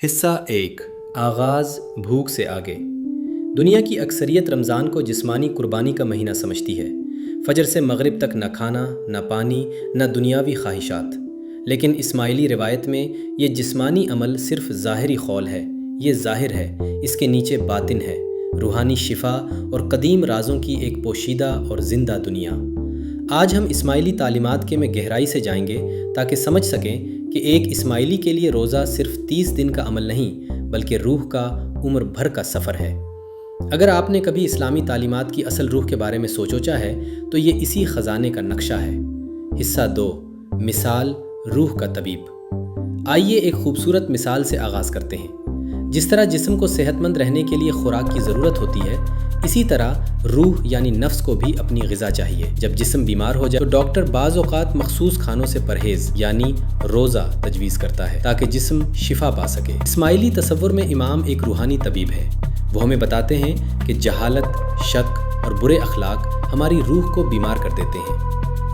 حصہ 1 آغاز بھوک سے آگے۔ دنیا کی اکثریت رمضان کو جسمانی قربانی کا مہینہ سمجھتی ہے۔ فجر سے مغرب تک نہ کھانا، نہ پانی، نہ دنیاوی خواہشات۔ لیکن اسماعیلی روایت میں یہ جسمانی عمل صرف ظاہری خول ہے۔ یہ ظاہر ہے، اس کے نیچے باطن ہے، روحانی شفا اور قدیم رازوں کی ایک پوشیدہ اور زندہ دنیا۔ آج ہم اسماعیلی تعلیمات میں گہرائی سے جائیں گے تاکہ سمجھ سکیں کہ ایک اسماعیلی کے لیے روزہ صرف 30 دن کا عمل نہیں بلکہ روح کا عمر بھر کا سفر ہے۔ اگر آپ نے کبھی اسلامی تعلیمات کی اصل روح کے بارے میں سوچا ہے تو یہ اسی خزانے کا نقشہ ہے۔ حصہ 2 مثال روح کا طبیب۔ آئیے ایک خوبصورت مثال سے آغاز کرتے ہیں۔ جس طرح جسم کو صحت مند رہنے کے لیے خوراک کی ضرورت ہوتی ہے، اسی طرح روح یعنی نفس کو بھی اپنی غذا چاہیے۔ جب جسم بیمار ہو جائے تو ڈاکٹر بعض اوقات مخصوص کھانوں سے پرہیز یعنی روزہ تجویز کرتا ہے تاکہ جسم شفا پا سکے۔ اسماعیلی تصور میں امام ایک روحانی طبیب ہے۔ وہ ہمیں بتاتے ہیں کہ جہالت، شک اور برے اخلاق ہماری روح کو بیمار کر دیتے ہیں۔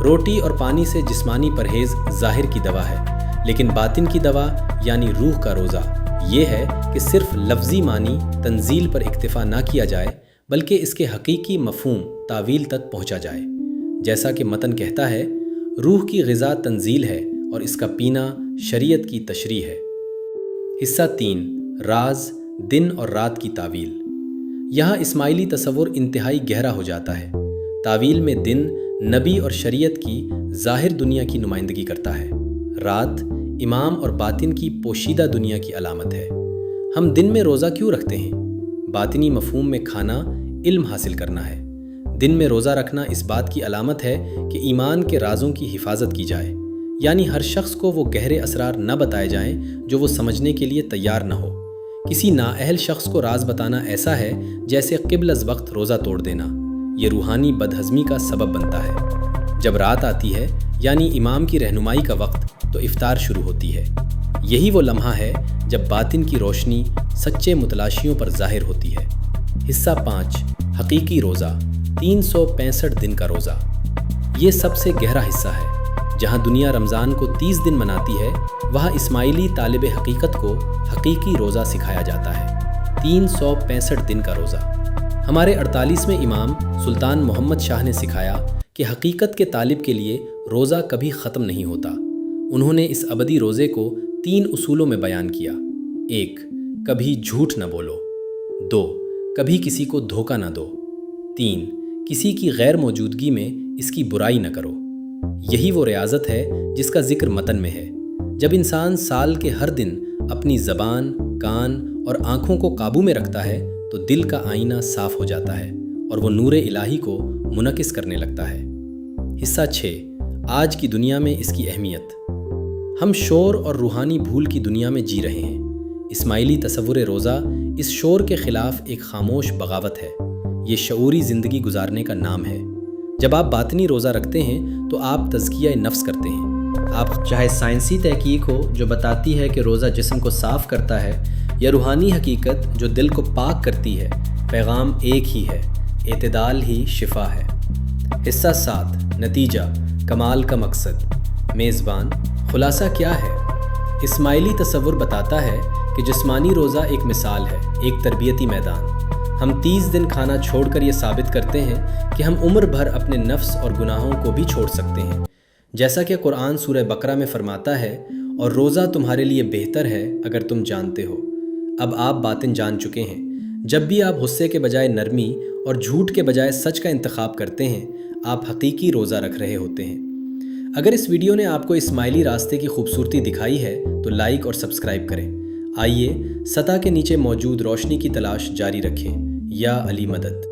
روٹی اور پانی سے جسمانی پرہیز ظاہر کی دوا ہے، لیکن باطن کی دوا یعنی روح کا روزہ یہ ہے کہ صرف لفظی معنی تنزیل پر اکتفا نہ کیا جائے بلکہ اس کے حقیقی مفہوم تعویل تک پہنچا جائے۔ جیسا کہ متن کہتا ہے، روح کی غذا تنزیل ہے اور اس کا پینا شریعت کی تشریح ہے۔ حصہ 3 راز دن اور رات کی تعویل۔ یہاں اسماعیلی تصور انتہائی گہرا ہو جاتا ہے۔ تعویل میں دن نبی اور شریعت کی ظاہر دنیا کی نمائندگی کرتا ہے، رات امام اور باطن کی پوشیدہ دنیا کی علامت ہے۔ ہم دن میں روزہ کیوں رکھتے ہیں؟ باطنی مفہوم میں کھانا علم حاصل کرنا ہے۔ دن میں روزہ رکھنا اس بات کی علامت ہے کہ ایمان کے رازوں کی حفاظت کی جائے، یعنی ہر شخص کو وہ گہرے اسرار نہ بتائے جائیں جو وہ سمجھنے کے لیے تیار نہ ہو۔ کسی نااہل شخص کو راز بتانا ایسا ہے جیسے قبل از وقت روزہ توڑ دینا۔ یہ روحانی بدہضمی کا سبب بنتا ہے۔ جب رات آتی ہے یعنی امام کی رہنمائی کا وقت تو افطار شروع ہوتی ہے۔ یہی وہ لمحہ ہے جب باطن کی روشنی سچے متلاشیوں پر ظاہر ہوتی ہے۔ حصہ 5 حقیقی روزہ 365 دن کا روزہ۔ یہ سب سے گہرا حصہ ہے۔ جہاں دنیا رمضان کو 30 دن مناتی ہے، وہاں اسماعیلی طالب حقیقت کو حقیقی روزہ سکھایا جاتا ہے، 365 دن کا روزہ۔ ہمارے 48ویں امام سلطان محمد شاہ نے سکھایا کہ حقیقت کے طالب کے لیے روزہ کبھی ختم نہیں ہوتا۔ انہوں نے اس ابدی روزے کو 3 اصولوں میں بیان کیا۔ 1 کبھی جھوٹ نہ بولو۔ 2 کبھی کسی کو دھوکہ نہ دو۔ 3 کسی کی غیر موجودگی میں اس کی برائی نہ کرو۔ یہی وہ ریاضت ہے جس کا ذکر متن میں ہے۔ جب انسان سال کے ہر دن اپنی زبان، کان اور آنکھوں کو قابو میں رکھتا ہے تو دل کا آئینہ صاف ہو جاتا ہے اور وہ نور الہی کو منعکس کرنے لگتا ہے۔ حصہ 6 آج کی دنیا میں اس کی اہمیت۔ ہم شور اور روحانی بھول کی دنیا میں جی رہے ہیں۔ اسماعیلی تصور روزہ اس شور کے خلاف ایک خاموش بغاوت ہے۔ یہ شعوری زندگی گزارنے کا نام ہے۔ جب آپ باطنی روزہ رکھتے ہیں تو آپ تزکیہ نفس کرتے ہیں۔ آپ چاہے سائنسی تحقیق ہو جو بتاتی ہے کہ روزہ جسم کو صاف کرتا ہے، یا روحانی حقیقت جو دل کو پاک کرتی ہے، پیغام ایک ہی ہے، اعتدال ہی شفا ہے۔ حصہ 7 نتیجہ کمال کا مقصد۔ میزبان خلاصہ کیا ہے؟ اسماعیلی تصور بتاتا ہے کہ جسمانی روزہ ایک مثال ہے، ایک تربیتی میدان۔ ہم 30 دن کھانا چھوڑ کر یہ ثابت کرتے ہیں کہ ہم عمر بھر اپنے نفس اور گناہوں کو بھی چھوڑ سکتے ہیں۔ جیسا کہ قرآن سورہ بقرہ میں فرماتا ہے، اور روزہ تمہارے لیے بہتر ہے اگر تم جانتے ہو۔ اب آپ باطن جان چکے ہیں۔ جب بھی آپ غصے کے بجائے نرمی اور جھوٹ کے بجائے سچ کا انتخاب کرتے ہیں، آپ حقیقی روزہ رکھ رہے ہوتے ہیں۔ اگر اس ویڈیو نے آپ کو اسماعیلی راستے کی خوبصورتی دکھائی ہے تو لائک اور سبسکرائب کریں۔ آئیے سطح کے نیچے موجود روشنی کی تلاش جاری رکھیں۔ یا علی مدد۔